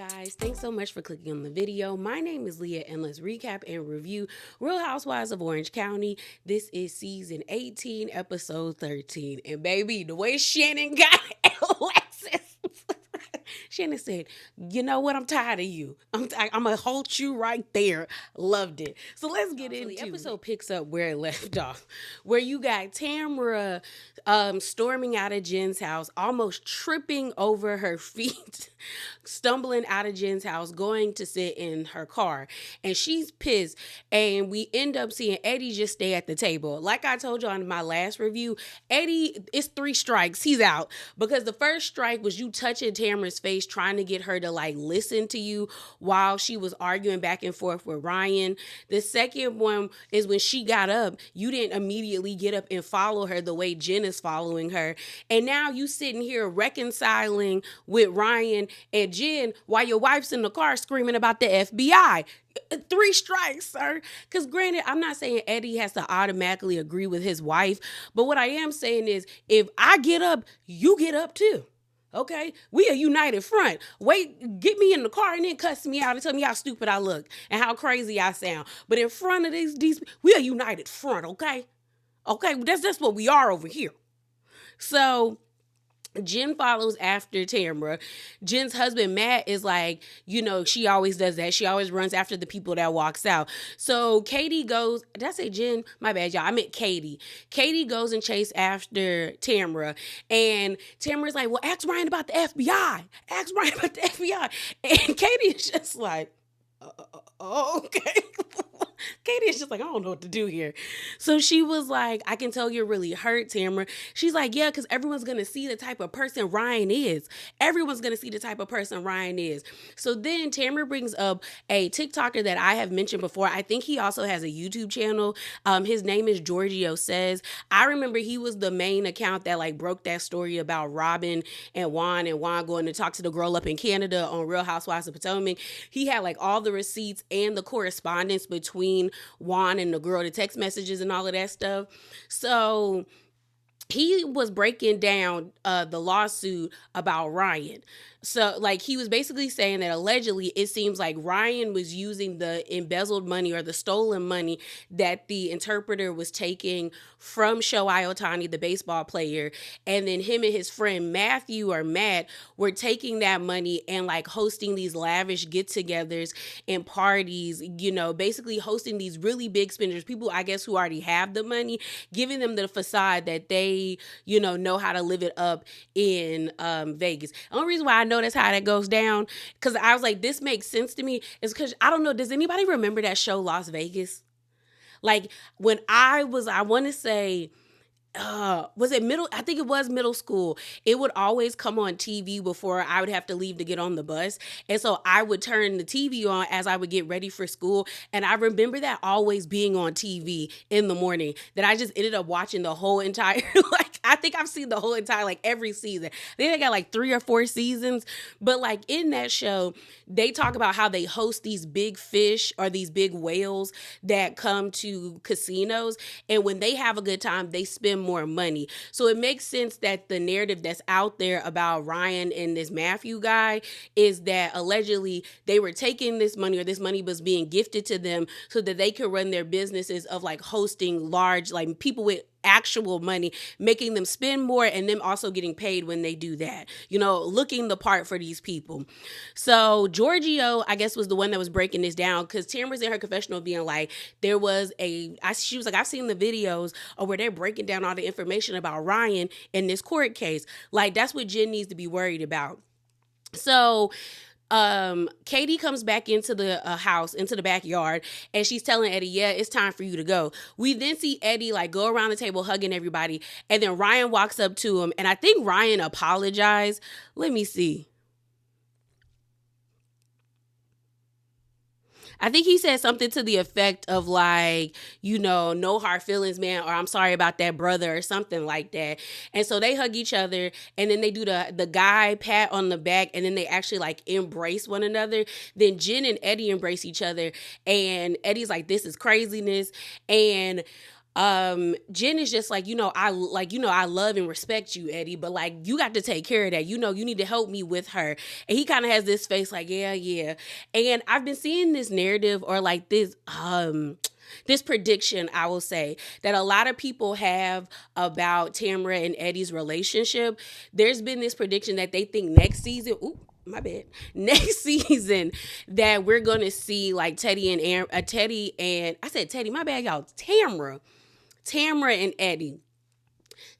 guys, thanks so much for clicking on the video. My name is Leah and let's recap and review Real Housewives of Orange County. This is season 18, episode 13. And baby, the way Shannon got Alexis. Shannon said, you know what? I'm tired of you. I'm going to hold you right there. Loved it. So let's get into it. The episode picks up where it left off, where you got Tamra storming out of Jen's house, almost tripping over her feet, stumbling out of Jen's house, going to sit in her car. And she's pissed. And we end up seeing Eddie just stay at the table. Like I told you on my last review, Eddie, it's 3 strikes. He's out. Because the first strike was you touching Tamra's face, trying to get her to like listen to you while she was arguing back and forth with Ryan. The second one is when she got up, you didn't immediately get up and follow her the way Jen is following her. And now you sitting here reconciling with Ryan and Jen while your wife's in the car screaming about the FBI. 3 strikes, sir. Because granted, I'm not saying Eddie has to automatically agree with his wife, but what I am saying is if I get up, you get up too. Okay, we a united front. Wait, get me in the car and then cuss me out and tell me how stupid I look and how crazy I sound. But in front of these we a united front. Okay, that's what we are over here. So Jen follows after Tamra. Jen's husband, Matt, is like, she always does that. She always runs after the people that walks out. So Katie goes, did I say Jen? My bad, y'all. I meant Katie. Katie goes and chases after Tamra. And Tamra's like, well, ask Ryan about the FBI. Ask Ryan about the FBI. And Katie is just like, okay. Katie is just like, I don't know what to do here. So she was like, I can tell you're really hurt, Tamra. She's like, yeah, because everyone's going to see the type of person Ryan is. Everyone's going to see the type of person Ryan is. So then Tamra brings up a TikToker that I have mentioned before. I think he also has a YouTube channel. His name is Giorgio Says. I remember he was the main account that like broke that story about Robin and Juan going to talk to the girl up in Canada on Real Housewives of Potomac. He had like all the receipts and the correspondence between Juan and the girl, the text messages and all of that stuff. So he was breaking down the lawsuit about Ryan. So, like, he was basically saying that allegedly it seems like Ryan was using the embezzled money or the stolen money that the interpreter was taking from Shohei Ohtani, the baseball player, and then him and his friend Matthew or Matt were taking that money and, like, hosting these lavish get-togethers and parties, basically hosting these really big spenders, people, I guess, who already have the money, giving them the facade that they, know how to live it up in Vegas. The only reason why I know that's how that goes down, because I was like, this makes sense to me, is because I don't know, does anybody remember that show Las Vegas? Like when I want to say, was it middle? I think it was middle school. It would always come on TV before I would have to leave to get on the bus. And so I would turn the TV on as I would get ready for school. And I remember that always being on TV in the morning, that I just ended up watching the whole entire, I think I've seen the whole entire, every season. They got 3 or 4 seasons. But in that show, they talk about how they host these big fish or these big whales that come to casinos. And when they have a good time, they spend more money. So it makes sense that the narrative that's out there about Ryan and this Matthew guy is that allegedly they were taking this money, or this money was being gifted to them so that they could run their businesses of hosting large, people with actual money, making them spend more and them also getting paid when they do that, looking the part for these people. So Giorgio, I guess, was the one that was breaking this down, because Tamra's in her confessional being like, she was like, I've seen the videos of where they're breaking down all the information about Ryan in this court case. That's what Jen needs to be worried about. So Katie comes back into the house, into the backyard, and she's telling Eddie, yeah, it's time for you to go. We then see Eddie go around the table hugging everybody, and then Ryan walks up to him, and I think Ryan apologized. Let me see. I think he said something to the effect of no hard feelings, man, or I'm sorry about that, brother, or something like that. And so they hug each other, and then they do the guy pat on the back, and then they actually embrace one another. Then Jen and Eddie embrace each other, and Eddie's like, this is craziness. And Jen is just like, I love and respect you, Eddie, but like you got to take care of that. You need to help me with her. And he kind of has this face like, yeah, yeah. And I've been seeing this narrative or like this prediction, I will say, that a lot of people have about Tamra and Eddie's relationship. There's been this prediction that they think next season, my bad. Next season, that we're gonna see like Teddy and I said Teddy, my bad, y'all. Tamra and Eddie.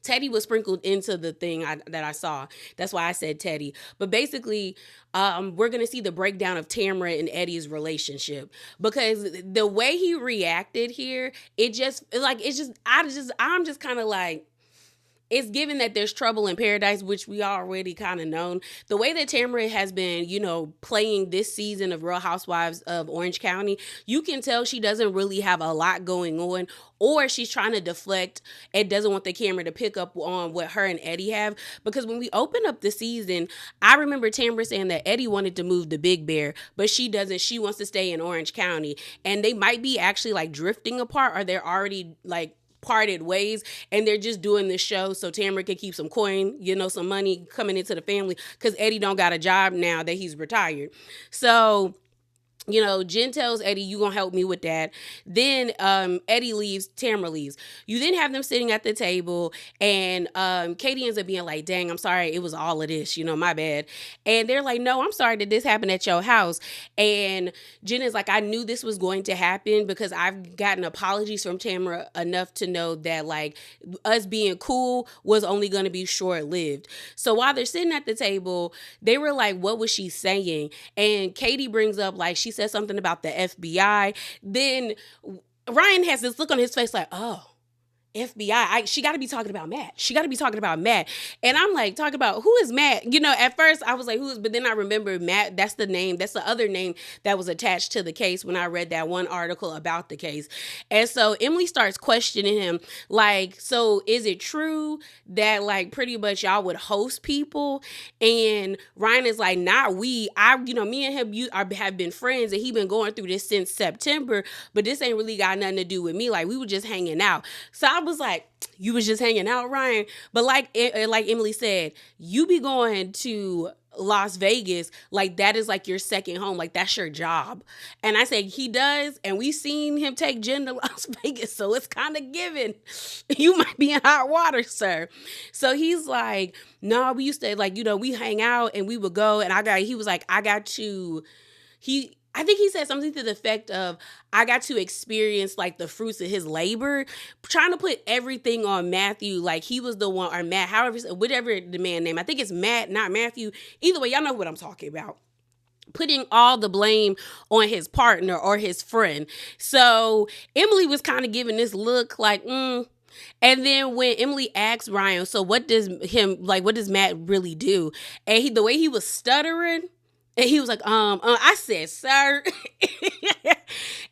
Teddy was sprinkled into the thing that I saw. That's why I said Teddy. But basically, we're gonna see the breakdown of Tamra and Eddie's relationship because the way he reacted here, I'm just kind of like, it's given that there's trouble in paradise, which we already kind of known. The way that Tamara has been, playing this season of Real Housewives of Orange County, you can tell she doesn't really have a lot going on, or she's trying to deflect and doesn't want the camera to pick up on what her and Eddie have. Because when we open up the season, I remember Tamara saying that Eddie wanted to move to Big Bear, but she doesn't. She wants to stay in Orange County. And they might be actually like drifting apart, or they're already like parted ways, and they're just doing this show so Tamara can keep some coin, some money coming into the family, because Eddie don't got a job now that he's retired. So Jen tells Eddie, you gonna help me with that. Then Eddie leaves, Tamara leaves. You then have them sitting at the table, and Katie ends up being like, dang, I'm sorry, it was all of this, my bad. And they're like, no, I'm sorry that this happened at your house. And Jen is like, I knew this was going to happen because I've gotten apologies from Tamara enough to know that like us being cool was only gonna be short-lived. So while they're sitting at the table, they were like, what was she saying? And Katie brings up like, she said something about the FBI. Then Ryan has this look on his face like, oh, FBI. She got to be talking about Matt. And I'm like, talk about who is Matt? At first I was like, who is? But then I remember Matt. That's the name. That's the other name that was attached to the case when I read that one article about the case. And so Emily starts questioning him, like, so is it true that like pretty much y'all would host people? And Ryan is like, not we. Me and him have been friends, and he been going through this since September. But this ain't really got nothing to do with me. Like we were just hanging out. So I was like, you was just hanging out, Ryan. But like Emily said, you be going to Las Vegas, like that is like your second home, like that's your job. And I said, he does, and we seen him take Jen to Las Vegas, so it's kind of given you might be in hot water, sir. So he's like, no, we used to like, we hang out and we would go, and he was like, I think he said something to the effect of, I got to experience like the fruits of his labor, trying to put everything on Matthew. Like he was the one, or Matt, whatever the man name. I think it's Matt, not Matthew. Either way, y'all know what I'm talking about. Putting all the blame on his partner or his friend. So Emily was kind of giving this look like, And then when Emily asks Ryan, so what does Matt really do? And the way he was stuttering, and he was like, I said, sir.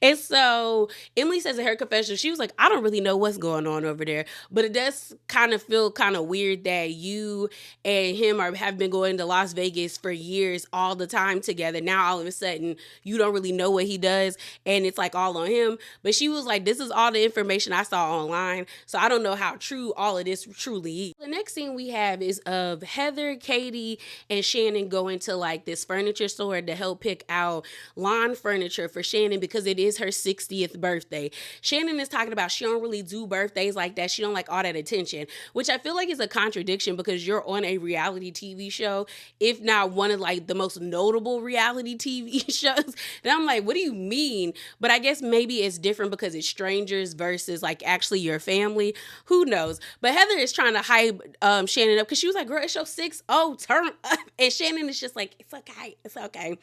And so Emily says in her confession, she was like, I don't really know what's going on over there. But it does kind of feel kind of weird that you and him have been going to Las Vegas for years all the time together. Now, all of a sudden, you don't really know what he does. And it's like all on him. But she was like, this is all the information I saw online. So I don't know how true all of this truly is. The next scene we have is of Heather, Katie, and Shannon going to like this furniture store to help pick out lawn furniture for Shannon because it is her 60th birthday. Shannon is talking about she don't really do birthdays like that. She don't like all that attention, which I feel like is a contradiction because you're on a reality TV show, if not one of like the most notable reality TV shows. And I'm like, what do you mean? But I guess maybe it's different because it's strangers versus like actually your family. Who knows? But Heather is trying to hype Shannon up because she was like, girl, it's your 6-0 turn up. And Shannon is just like, it's okay.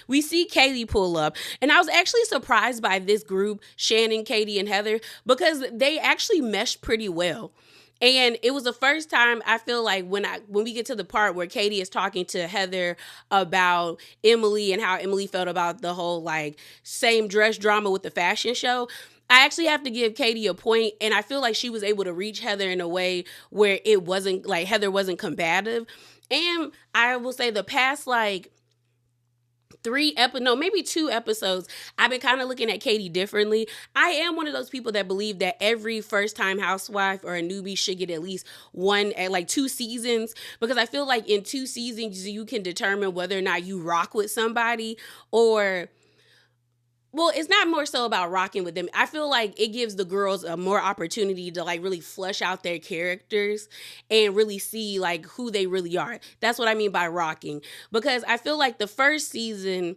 We see Katie pull up, and I was actually surprised by this group, Shannon, Katie, and Heather, because they actually meshed pretty well. And it was the first time I feel like when we get to the part where Katie is talking to Heather about Emily and how Emily felt about the whole like same dress drama with the fashion show, I actually have to give Katie a point, and I feel like she was able to reach Heather in a way where it wasn't like Heather wasn't combative. And I will say the past like no, maybe 2 episodes, I've been kind of looking at Katie differently. I am one of those people that believe that every first time housewife or a newbie should get at least one, at like 2 seasons, because I feel like in 2 seasons you can determine whether or not you rock with somebody, or well, it's not more so about rocking with them. I feel like it gives the girls a more opportunity to like really flesh out their characters and really see like who they really are. That's what I mean by rocking. Because I feel like the first season,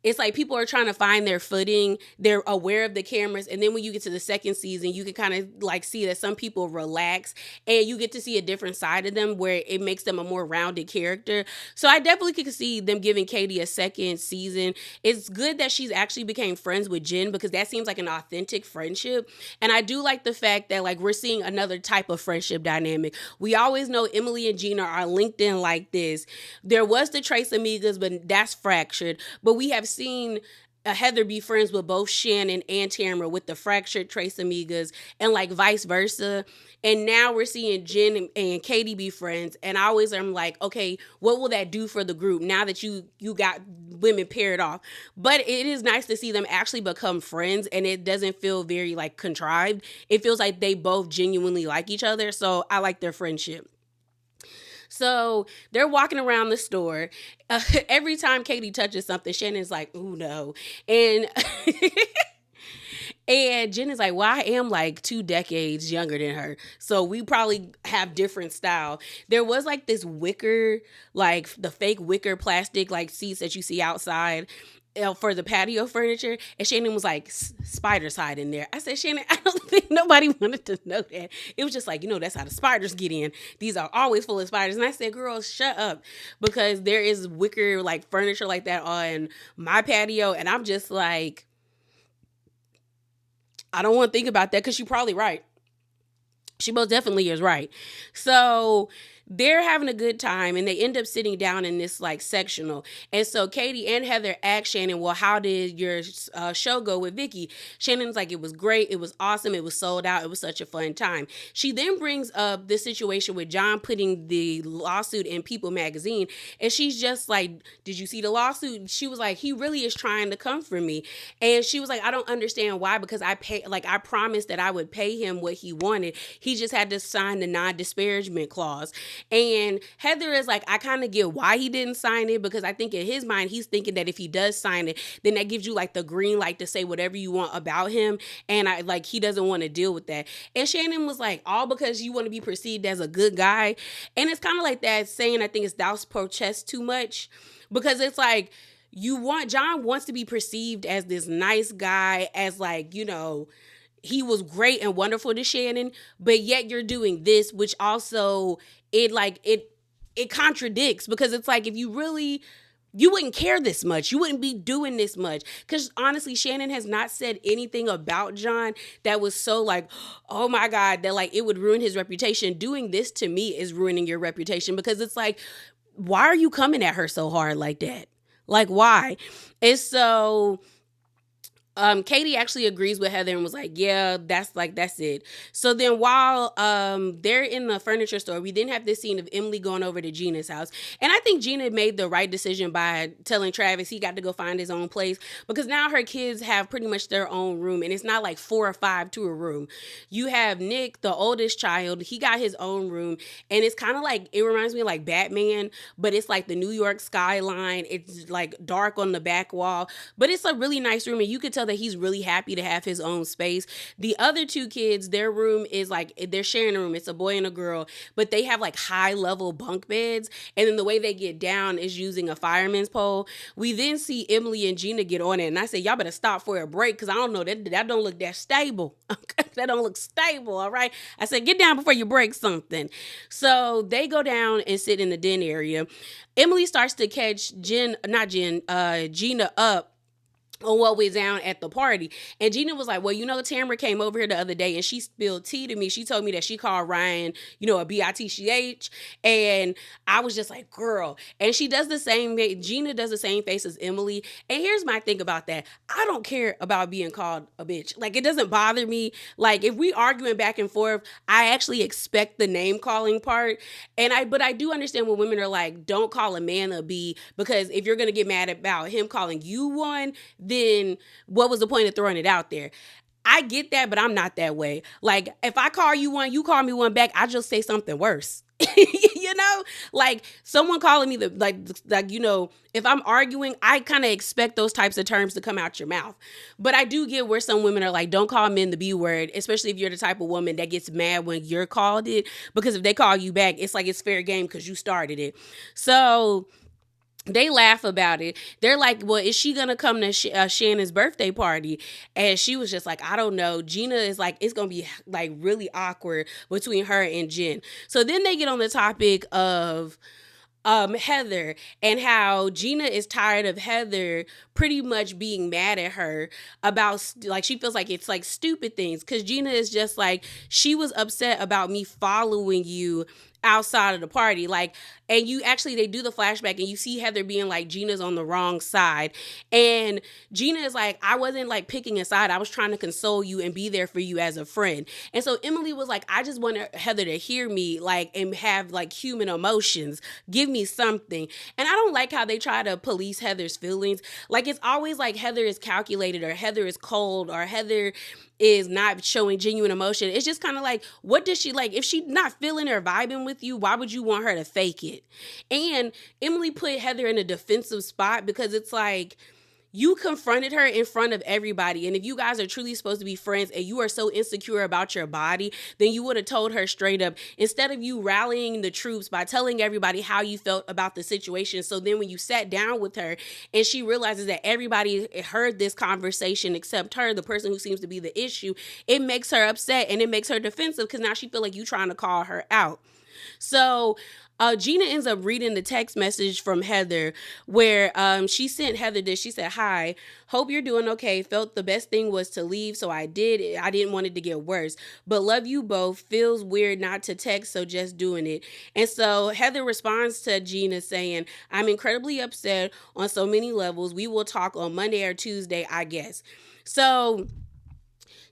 it's like people are trying to find their footing. They're aware of the cameras. And then when you get to the second season, you can kind of like see that some people relax and you get to see a different side of them where it makes them a more rounded character. So I definitely could see them giving Katie a second season. It's good that she's actually became friends with Jen, because that seems like an authentic friendship. And I do like the fact that like we're seeing another type of friendship dynamic. We always know Emily and Gina are linked in like this. There was the Trace Amigas, but that's fractured. But we have seen Heather be friends with both Shannon and Tamara with the fractured Trace Amigas, and like vice versa. And now we're seeing Jen and Katie be friends. And I always am like, okay, what will that do for the group now that you got women paired off? But it is nice to see them actually become friends, and it doesn't feel very like contrived. It feels like they both genuinely like each other. So I like their friendship. So they're walking around the store. Every time Katie touches something, Shannon's like, "Ooh, no," and and Jen is like, "Well, I am like 2 decades younger than her, so we probably have different style." There was like this wicker, like the fake wicker plastic like seats that you see outside for the patio furniture, and Shannon was like, spiders hide in there. I said, Shannon, I don't think nobody wanted to know that. It was just like, that's how the spiders get in. These are always full of spiders. And I said, girl, shut up, because there is wicker like furniture like that on my patio, and I'm just like, I don't want to think about that, because she's probably right. She most definitely is right. So they're having a good time, and they end up sitting down in this like sectional. And so Katie and Heather ask Shannon, well, how did your show go with Vicky? Shannon's like, it was great. It was awesome. It was sold out. It was such a fun time. She then brings up the situation with John putting the lawsuit in People magazine. And she's just like, did you see the lawsuit? She was like, he really is trying to come for me. And she was like, I don't understand why, because I promised that I would pay him what he wanted. He just had to sign the non-disparagement clause. And Heather is like, I kind of get why he didn't sign it, because I think in his mind, he's thinking that if he does sign it, then that gives you like the green light to say whatever you want about him. And he doesn't want to deal with that. And Shannon was like, all because you want to be perceived as a good guy. And it's kind of like that saying, I think it's thou protest too much, because it's like, John wants to be perceived as this nice guy, as like, he was great and wonderful to Shannon, but yet you're doing this, which also it contradicts, because it's like, if you wouldn't care this much. You wouldn't be doing this much. Because honestly, Shannon has not said anything about John that was so like, oh my God, that like it would ruin his reputation. Doing this to me is ruining your reputation, because it's like, why are you coming at her so hard like that? Like, why? And so Katie actually agrees with Heather and was like, yeah, that's it. So then while they're in the furniture store, we then have this scene of Emily going over to Gina's house. And I think Gina made the right decision by telling Travis he got to go find his own place, because now her kids have pretty much their own room, and it's not like 4 or 5 to a room. You have Nick, the oldest child, he got his own room, and it's kind of like, it reminds me of like Batman, but it's like the New York skyline. It's like dark on the back wall, but it's a really nice room, and you could tell that he's really happy to have his own space. The other 2 kids, their room is like, they're sharing a room. It's a boy and a girl, but they have like high level bunk beds. And then the way they get down is using a fireman's pole. We then see Emily and Gina get on it. And I said, y'all better stop for a break, because I don't know, that don't look that stable. That don't look stable. All right. I said, get down before you break something. So they go down and sit in the den area. Emily starts to catch Gina up on what went down at the party. And Gina was like, well, Tamara came over here the other day and she spilled tea to me. She told me that she called Ryan, a bitch. And I was just like, girl. And she does the same, Gina does the same face as Emily. And here's my thing about that. I don't care about being called a bitch. Like, it doesn't bother me. Like, if we arguing back and forth, I actually expect the name calling part. But I do understand when women are like, don't call a man a B, because if you're going to get mad about him calling you one, then what was the point of throwing it out there? I get that, but I'm not that way. Like, if I call you one, you call me one back, I just say something worse. Like someone calling me if I'm arguing, I kind of expect those types of terms to come out your mouth. But I do get where some women are like, don't call men the B word, especially if you're the type of woman that gets mad when you're called it, because if they call you back, it's like it's fair game because you started it. So they laugh about it. They're like, well, is she going to come to Shannon's birthday party? And she was just like, I don't know. Gina is like, it's going to be like really awkward between her and Jen. So then they get on the topic of Heather, and how Gina is tired of Heather pretty much being mad at her about, like, she feels like it's like stupid things, because Gina is just like, she was upset about me following you outside of the party. Like, and they do the flashback and you see Heather being like, Gina's on the wrong side. And Gina is like, I wasn't like picking a side. I was trying to console you and be there for you as a friend. And so Emily was like, I just wanted Heather to hear me, like, and have like human emotions. Give me something. And I don't like how they try to police Heather's feelings. Like, it's always like Heather is calculated, or Heather is cold, or Heather is not showing genuine emotion. It's just kind of like, what does she like? If she's not feeling or vibing with you, why would you want her to fake it? And Emily put Heather in a defensive spot, because it's like, you confronted her in front of everybody. And if you guys are truly supposed to be friends and you are so insecure about your body, then you would have told her straight up, instead of you rallying the troops by telling everybody how you felt about the situation. So then when you sat down with her and she realizes that everybody heard this conversation except her, the person who seems to be the issue, it makes her upset and it makes her defensive, because now she feel like you trying to call her out. So Gina ends up reading the text message from Heather where she sent Heather this. She said, hi, hope you're doing okay. Felt the best thing was to leave, so I did. I didn't want it to get worse. But love you both. Feels weird not to text, so just doing it. And so Heather responds to Gina saying, I'm incredibly upset on so many levels. We will talk on Monday or Tuesday, I guess. So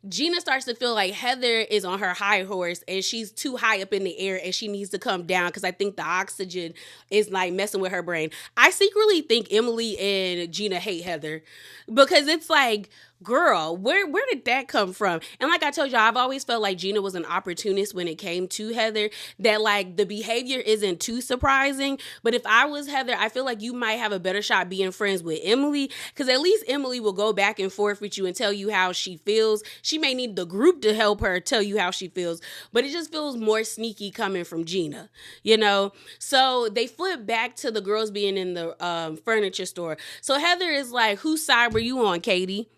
Gina starts to feel like Heather is on her high horse and she's too high up in the air and she needs to come down, because I think the oxygen is like messing with her brain. I secretly think Emily and Gina hate Heather, because it's like, girl, where did that come from? And like I told you, I've always felt like Gina was an opportunist when it came to Heather, that like the behavior isn't too surprising. But if I was Heather, I feel like you might have a better shot being friends with Emily, because at least Emily will go back and forth with you and tell you how she feels. She may need the group to help her tell you how she feels, but it just feels more sneaky coming from Gina, So they flip back to the girls being in the furniture store. So Heather is like, whose side were you on, Katie?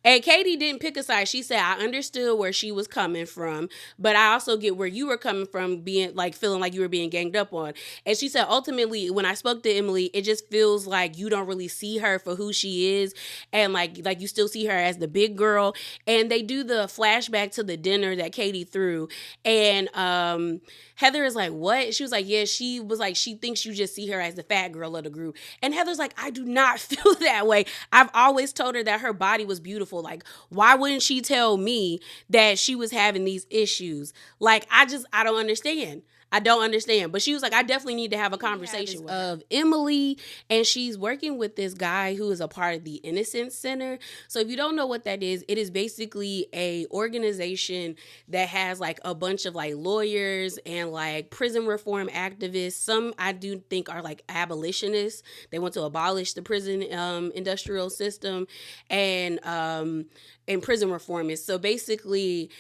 And Katie didn't pick a side. She said, I understood where she was coming from, but I also get where you were coming from, being like feeling like you were being ganged up on. And she said, ultimately, when I spoke to Emily, it just feels like you don't really see her for who she is. And like you still see her as the big girl. And they do the flashback to the dinner that Katie threw. And Heather is like, what? She was like, yeah, she was like, she thinks you just see her as the fat girl of the group. And Heather's like, I do not feel that way. I've always told her that her body was beautiful. Like, why wouldn't she tell me that she was having these issues? Like, I don't understand. I don't understand. But she was like, I definitely need to have a conversation with her. Of Emily, and she's working with this guy who is a part of the Innocence Center. So if you don't know what that is, it is basically a organization that has like a bunch of like lawyers and like prison reform activists. Some I do think are like abolitionists. They want to abolish the prison industrial system, and prison reformists. So basically,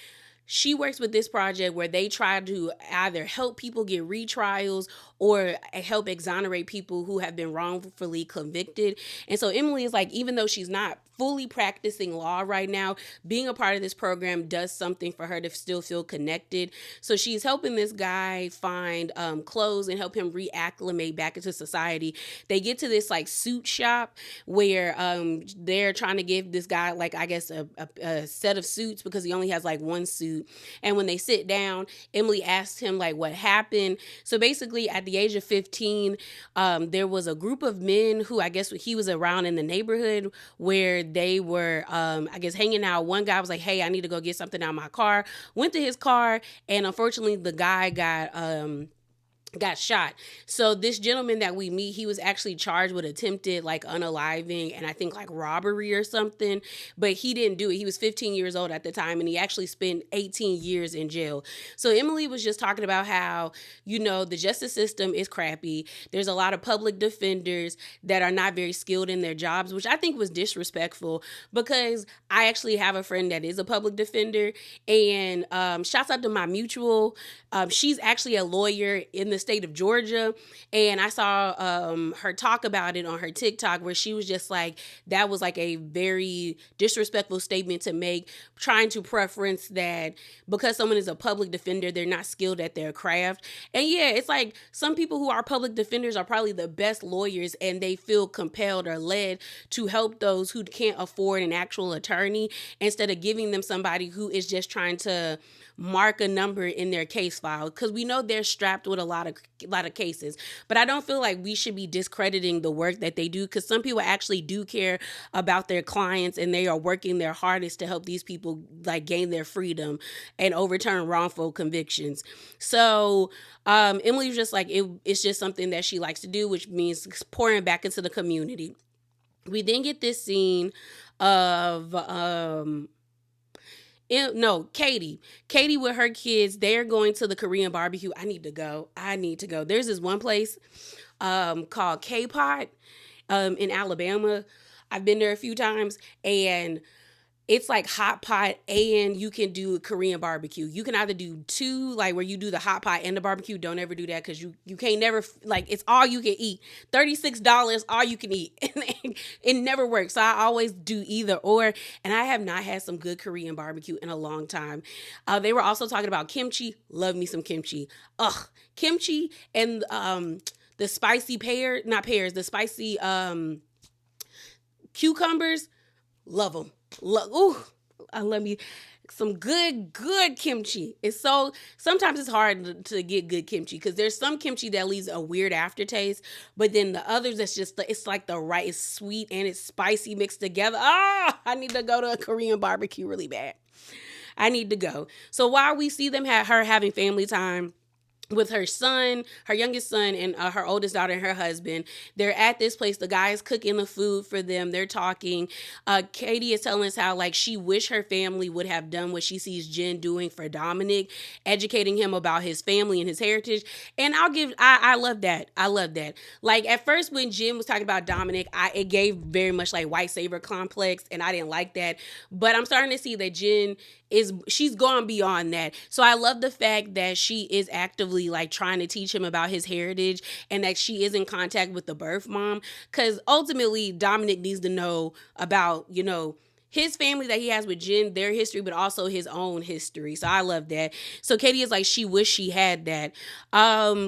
she works with this project where they try to either help people get retrials or help exonerate people who have been wrongfully convicted. And so Emily is like, even though she's not fully practicing law right now, being a part of this program does something for her to still feel connected. So she's helping this guy find clothes and help him reacclimate back into society. They get to this like suit shop where they're trying to give this guy like, I guess, a set of suits because he only has like one suit. And when they sit down, Emily asks him like what happened. So basically at the age of 15, there was a group of men who, I guess he was around in the neighborhood where they were, I guess, hanging out. One guy was like, hey, I need to go get something out of my car. Went to his car, and unfortunately the guy got shot. So this gentleman that we meet, he was actually charged with attempted like unaliving and I think like robbery or something, but he didn't do it. He was 15 years old at the time and he actually spent 18 years in jail. So Emily was just talking about how, the justice system is crappy. There's a lot of public defenders that are not very skilled in their jobs, which I think was disrespectful because I actually have a friend that is a public defender, and shouts out to my mutual. She's actually a lawyer in the state of Georgia, and I saw her talk about it on her TikTok where she was just like, that was like a very disrespectful statement to make, trying to preference that because someone is a public defender, they're not skilled at their craft. And yeah, it's like some people who are public defenders are probably the best lawyers and they feel compelled or led to help those who can't afford an actual attorney instead of giving them somebody who is just trying to mark a number in their case file, because we know they're strapped with a lot of cases. But I don't feel like we should be discrediting the work that they do, because some people actually do care about their clients and they are working their hardest to help these people like gain their freedom and overturn wrongful convictions. So Emily was just like, it's just something that she likes to do, which means pouring back into the community. We then get this scene of Katie with her kids. They're going to the Korean barbecue. I need to go. There's this one place called K-Pot in Alabama. I've been there a few times, and it's like hot pot and you can do Korean barbecue. You can either do two, like where you do the hot pot and the barbecue. Don't ever do that because you can't never, like, it's all you can eat. $36, all you can eat. It never works. So I always do either or. And I have not had some good Korean barbecue in a long time. They were also talking about kimchi. Love me some kimchi. Kimchi and the spicy the spicy cucumbers. Love them. I love me some good kimchi. Sometimes it's hard to get good kimchi because there's some kimchi that leaves a weird aftertaste, but then the others that's just it's like it's sweet and it's spicy mixed together. I need to go to a Korean barbecue really bad. I need to go. So while we see them her having family time with her son, her youngest son, and her oldest daughter and her husband, they're at this place. The guy is cooking the food for them. They're talking. Katie is telling us how like she wish her family would have done what she sees Jen doing for Dominic, educating him about his family and his heritage. And I love that. I love that. Like at first when Jen was talking about Dominic, it gave very much like white savior complex, and I didn't like that. But I'm starting to see that Jen she's gone beyond that. So I love the fact that she is actively like trying to teach him about his heritage and that she is in contact with the birth mom, because ultimately Dominic needs to know about, his family that he has with Jen, their history, but also his own history. So I love that. So Katie is like, she wished she had that.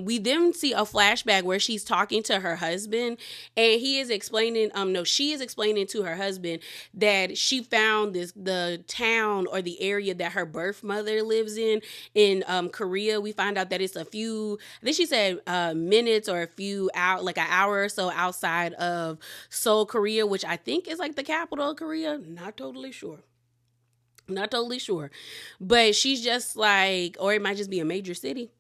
We then see a flashback where she's talking to her husband, and she is explaining to her husband that she found the town or the area that her birth mother lives in Korea. We find out that it's I think she said minutes or like an hour or so outside of Seoul, Korea, which I think is like the capital of Korea. Not totally sure. But she's just like, or it might just be a major city.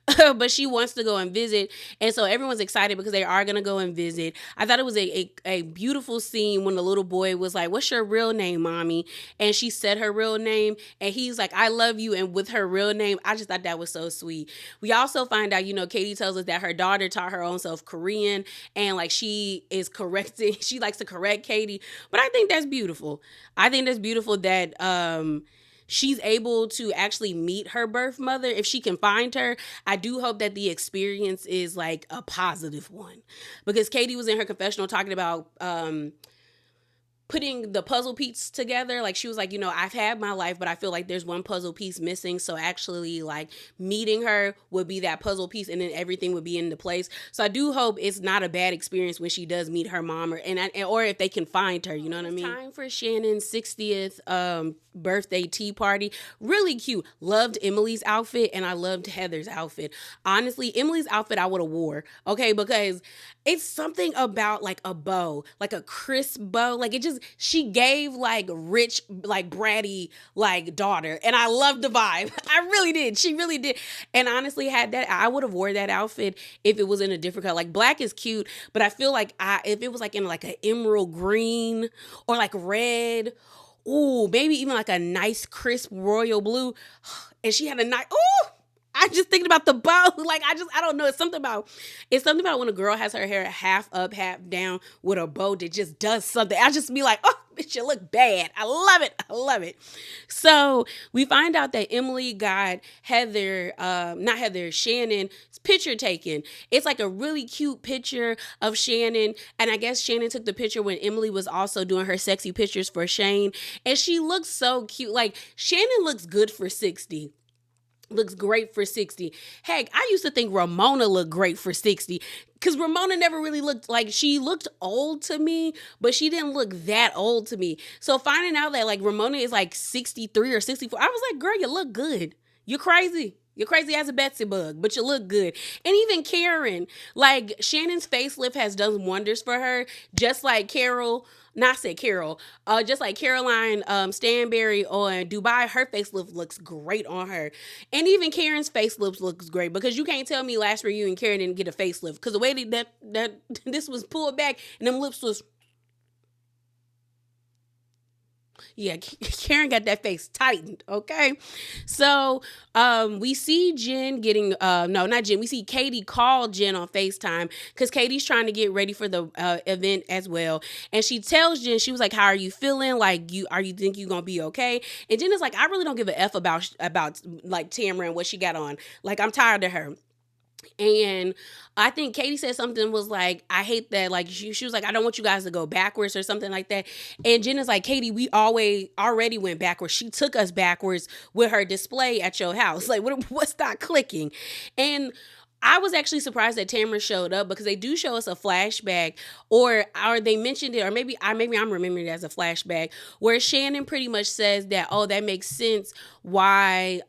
But she wants to go and visit, and so everyone's excited because they are going to go and visit. I thought it was a beautiful scene when the little boy was like, what's your real name, mommy? And she said her real name, and he's like, I love you, and with her real name. I just thought that was so sweet. We also find out, Katie tells us that her daughter taught her own self Korean, and like she likes to correct Katie, but I think that's beautiful. I think that's beautiful that she's able to actually meet her birth mother, if she can find her, I do hope that the experience is like a positive one. Because Katie was in her confessional talking about putting the puzzle piece together. Like, she was like, I've had my life, but I feel like there's one puzzle piece missing. So actually, like, meeting her would be that puzzle piece, and then everything would be into place. So I do hope it's not a bad experience when she does meet her mom, or if they can find her. You know what I mean? Time for Shannon's 60th birthday tea party. Really cute. Loved Emily's outfit, and I loved Heather's outfit. Honestly, Emily's outfit I would have wore. Okay, because it's something about like a bow, like a crisp bow. Like, it just, she gave like rich, like bratty, like daughter. And I loved the vibe. I really did. She really did. And honestly, I would have wore that outfit if it was in a different color. Like, black is cute, but I feel like if it was like in like an emerald green or like red, ooh, maybe even like a nice crisp royal blue. And she had a nice, ooh, I'm just thinking about the bow. Like, I don't know. It's something about when a girl has her hair half up, half down with a bow that just does something. I just be like, oh, bitch, you look bad. I love it. I love it. So we find out that Emily got Shannon's picture taken. It's like a really cute picture of Shannon. And I guess Shannon took the picture when Emily was also doing her sexy pictures for Shane. And she looks so cute. Like, Shannon looks good for 60. Looks great for 60. Heck, I used to think Ramona looked great for 60, because Ramona never really looked like, she looked old to me, but she didn't look that old to me. So finding out that like Ramona is like 63 or 64, I was like, girl, you look good. You're crazy. You're crazy as a Betsy bug, but you look good. And even Karen, like, Shannon's facelift has done wonders for her, just like Carol. Not say Carol, just like Caroline Stanberry on Dubai, her facelift looks great on her. And even Karen's facelift looks great, because you can't tell me last year you and Karen didn't get a facelift, because the way that this was pulled back and them lips was, yeah, Karen got that face tightened, okay? So we see Jen getting, no, not Jen, we see Katie call Jen on FaceTime, because Katie's trying to get ready for the event as well. And she tells Jen, she was like, how are you feeling? Like, you think you're gonna be okay? And Jen is like, I really don't give a F about like Tamara and what she got on. Like, I'm tired of her. And I think Katie said something was like, I hate that. Like, she was like, I don't want you guys to go backwards or something like that. And Jen is like, Katie, we already went backwards. She took us backwards with her display at your house. Like, what's not clicking? And I was actually surprised that Tamara showed up, because they do show us a flashback, or they mentioned it, or maybe I'm remembering it as a flashback, where Shannon pretty much says that, oh, that makes sense why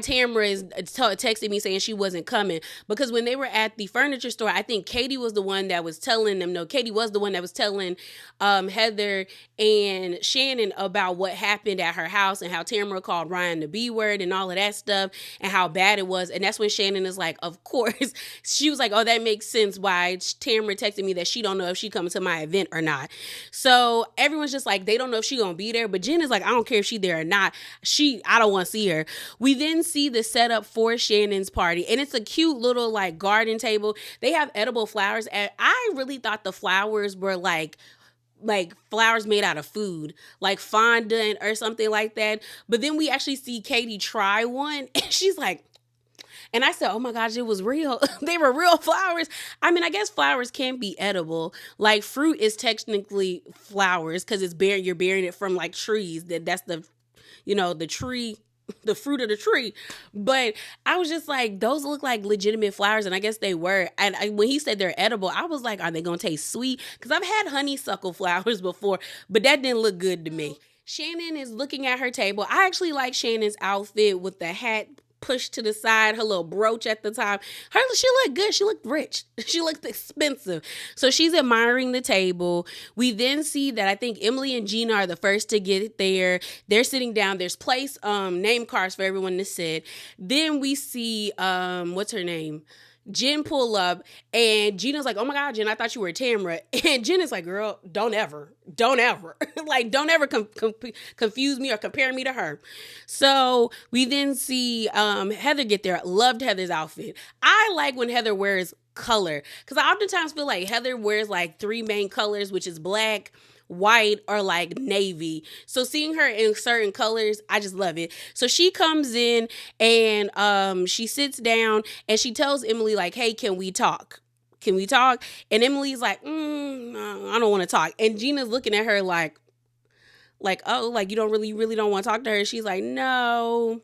Tamara is texting me saying she wasn't coming. Because when they were at the furniture store, I think Katie was the one that was telling them, no, Katie was the one that was telling Heather and Shannon about what happened at her house, and how Tamara called Ryan the B word and all of that stuff, and how bad it was. And that's when Shannon is like, of course. She was like, oh, that makes sense why Tamara texted me that she don't know if she coming to my event or not. So everyone's just like, they don't know if she gonna be there. But Jen is like, I don't care if she there or not. I don't want to see her. We then see the setup for Shannon's party, and it's a cute little like garden table. They have edible flowers, and I really thought the flowers were like flowers made out of food, like fondant or something like that. But then we actually see Katie try one, and she's like, and I said, oh my gosh, it was real. They were real flowers. I mean, I guess flowers can be edible. Like, fruit is technically flowers, because you're bearing it from like trees. That's the, the tree, the fruit of the tree. But I was just like, those look like legitimate flowers, and I guess they were. And when he said they're edible, I was like, are they gonna taste sweet? Because I've had honeysuckle flowers before, but that didn't look good to me. Shannon is looking at her table. I actually like Shannon's outfit with the hat pushed to the side, her little brooch at the top. She looked good. She looked rich. She looked expensive. So she's admiring the table. We then see that I think Emily and Gina are the first to get there. They're sitting down. There's name cards for everyone to sit. Then we see, what's her name? Jen pull up, and Gina's like, oh my God, Jen, I thought you were Tamara. And Jen is like, girl, don't ever, like, don't ever confuse me or compare me to her. So we then see Heather get there. Loved Heather's outfit. I like when Heather wears color, because I oftentimes feel like Heather wears like three main colors, which is black, white or like navy. So seeing her in certain colors, I just love it. So she comes in and she sits down and she tells Emily like, hey, can we talk? Can we talk? And Emily's like, no, I don't want to talk. And Gina's looking at her like, oh, like you don't really don't want to talk to her. She's like, no,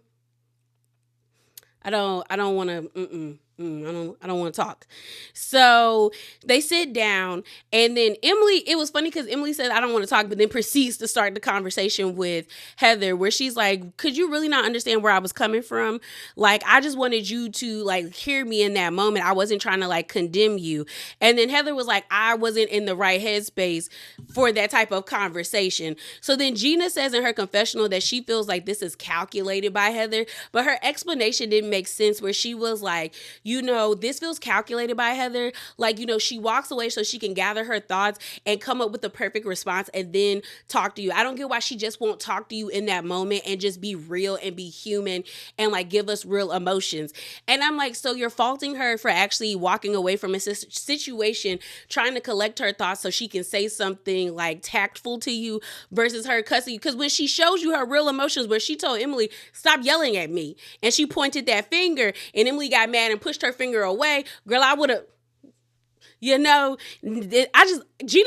I don't want to. I don't want to talk. So they sit down, and then Emily, it was funny because Emily said, I don't want to talk, but then proceeds to start the conversation with Heather, where she's like, could you really not understand where I was coming from? Like, I just wanted you to like hear me in that moment. I wasn't trying to like condemn you. And then Heather was like, I wasn't in the right headspace for that type of conversation. So then Gina says in her confessional that she feels like this is calculated by Heather, but her explanation didn't make sense, where she was like, this feels calculated by Heather. Like, she walks away so she can gather her thoughts and come up with the perfect response and then talk to you. I don't get why she just won't talk to you in that moment and just be real and be human and like give us real emotions. And I'm like, so you're faulting her for actually walking away from a situation, trying to collect her thoughts so she can say something like tactful to you versus her cussing you. Because when she shows you her real emotions, where she told Emily, stop yelling at me, and she pointed that finger and Emily got mad and pushed her finger away, girl, I would have, Gina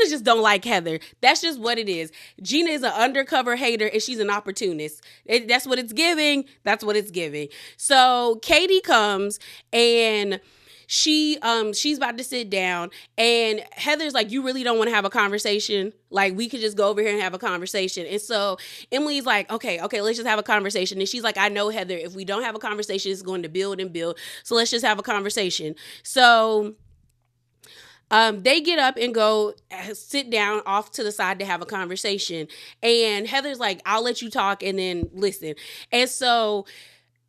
just don't like Heather. That's just what it is. Gina is an undercover hater and she's an opportunist. That's what it's giving. That's what it's giving. So Katie comes and she's about to sit down, and Heather's like, you really don't want to have a conversation? Like, we could just go over here and have a conversation. And so Emily's like, okay, let's just have a conversation. And she's like, I know, Heather, if we don't have a conversation, it's going to build and build. So let's just have a conversation. So they get up and go sit down off to the side to have a conversation. And Heather's like, I'll let you talk and then listen. And so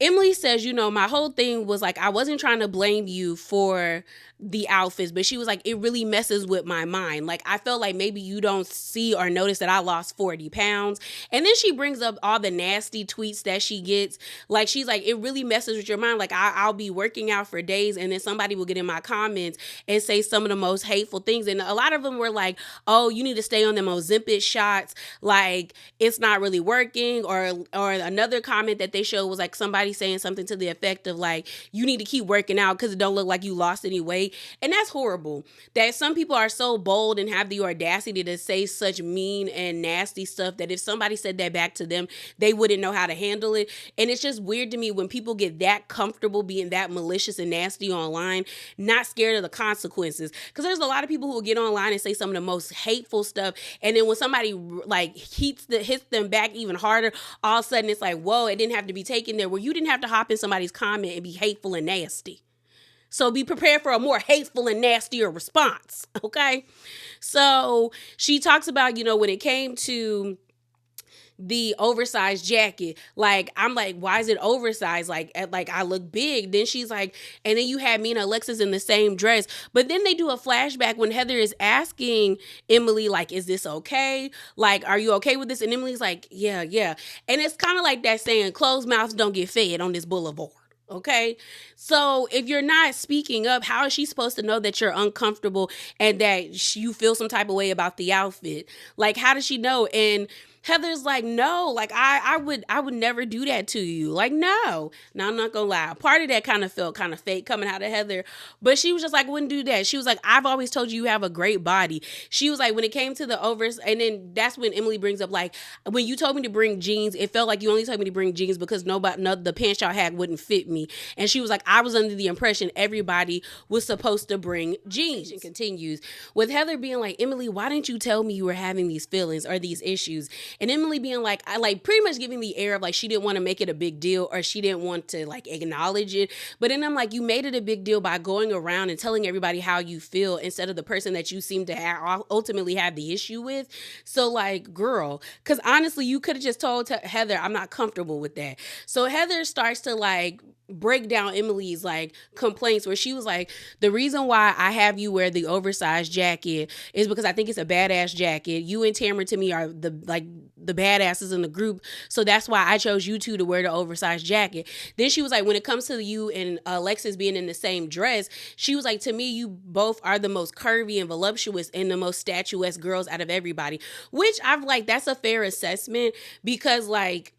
Emily says, my whole thing was like, I wasn't trying to blame you for the outfits, but she was like, it really messes with my mind. Like, I felt like maybe you don't see or notice that I lost 40 pounds. And then she brings up all the nasty tweets that she gets. Like, she's like, it really messes with your mind. Like, I'll be working out for days, and then somebody will get in my comments and say some of the most hateful things. And a lot of them were like, oh, you need to stay on them Ozempic shots. Like, it's not really working. Or another comment that they showed was like somebody saying something to the effect of like, you need to keep working out because it don't look like you lost any weight. And that's horrible that some people are so bold and have the audacity to say such mean and nasty stuff that if somebody said that back to them, they wouldn't know how to handle it. And it's just weird to me when people get that comfortable being that malicious and nasty online, not scared of the consequences. Because there's a lot of people who will get online and say some of the most hateful stuff, and then when somebody like hits them back even harder, all of a sudden it's like, whoa, it didn't have to be taken there. Well, you didn't have to hop in somebody's comment and be hateful and nasty. So be prepared for a more hateful and nastier response, okay? So she talks about, when it came to the oversized jacket, like, I'm like, why is it oversized? Like I look big. Then she's like, and then you had me and Alexis in the same dress. But then they do a flashback when Heather is asking Emily, like, is this okay? Like, are you okay with this? And Emily's like, yeah. And it's kind of like that saying, closed mouths don't get fed on this boulevard. Okay, so if you're not speaking up, how is she supposed to know that you're uncomfortable and that you feel some type of way about the outfit? Like, how does she know? And Heather's like, no, like I would never do that to you. Like, no. Now, I'm not gonna lie. Part of that kind of felt kind of fake coming out of Heather, but she was just like, wouldn't do that. She was like, I've always told you have a great body. She was like, when it came to the overs, and then that's when Emily brings up, like, when you told me to bring jeans, it felt like you only told me to bring jeans because the pants y'all had wouldn't fit me. And she was like, I was under the impression everybody was supposed to bring jeans. And continues with Heather being like, Emily, why didn't you tell me you were having these feelings or these issues? And Emily being like, I like pretty much giving the air of like she didn't want to make it a big deal or she didn't want to like acknowledge it. But then I'm like, you made it a big deal by going around and telling everybody how you feel instead of the person that you seem to ultimately have the issue with. So like, girl, because honestly, you could have just told Heather, I'm not comfortable with that. So Heather starts to like break down Emily's like complaints, where she was like, the reason why I have you wear the oversized jacket is because I think it's a badass jacket. You and Tamara to me are the the badasses in the group. So that's why I chose you two to wear the oversized jacket. Then she was like, when it comes to you and Alexis being in the same dress, she was like, to me, you both are the most curvy and voluptuous and the most statuesque girls out of everybody. Which I've like, that's a fair assessment because like,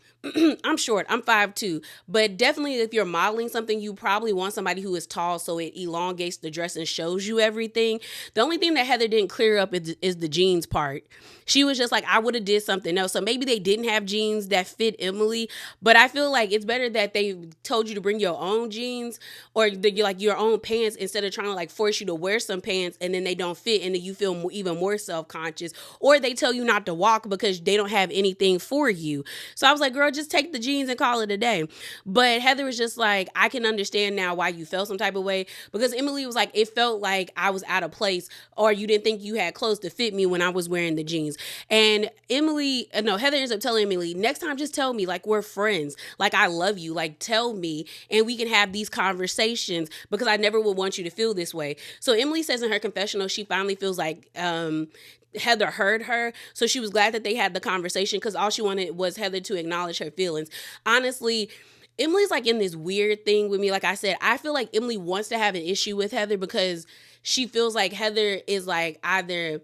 I'm short. I'm 5'2", but definitely if you're modeling something, you probably want somebody who is tall so it elongates the dress and shows you everything. The only thing that Heather didn't clear up is the jeans part. She was just like, I would have did something else. So maybe they didn't have jeans that fit Emily, but I feel like it's better that they told you to bring your own jeans or like your own pants instead of trying to like force you to wear some pants and then they don't fit and then you feel even more self-conscious, or they tell you not to walk because they don't have anything for you. So I was like, girl, just take the jeans and call it a day. But Heather was just like, I can understand now why you felt some type of way, because Emily was like, it felt like I was out of place or you didn't think you had clothes to fit me when I was wearing the jeans. And Heather ends up telling Emily, next time just tell me, like, we're friends, like I love you, like tell me and we can have these conversations because I never would want you to feel this way. So Emily says in her confessional she finally feels like Heather heard her. So she was glad that they had the conversation because all she wanted was Heather to acknowledge her feelings. Honestly, Emily's like in this weird thing with me. Like I said, I feel like Emily wants to have an issue with Heather because she feels like Heather is like either,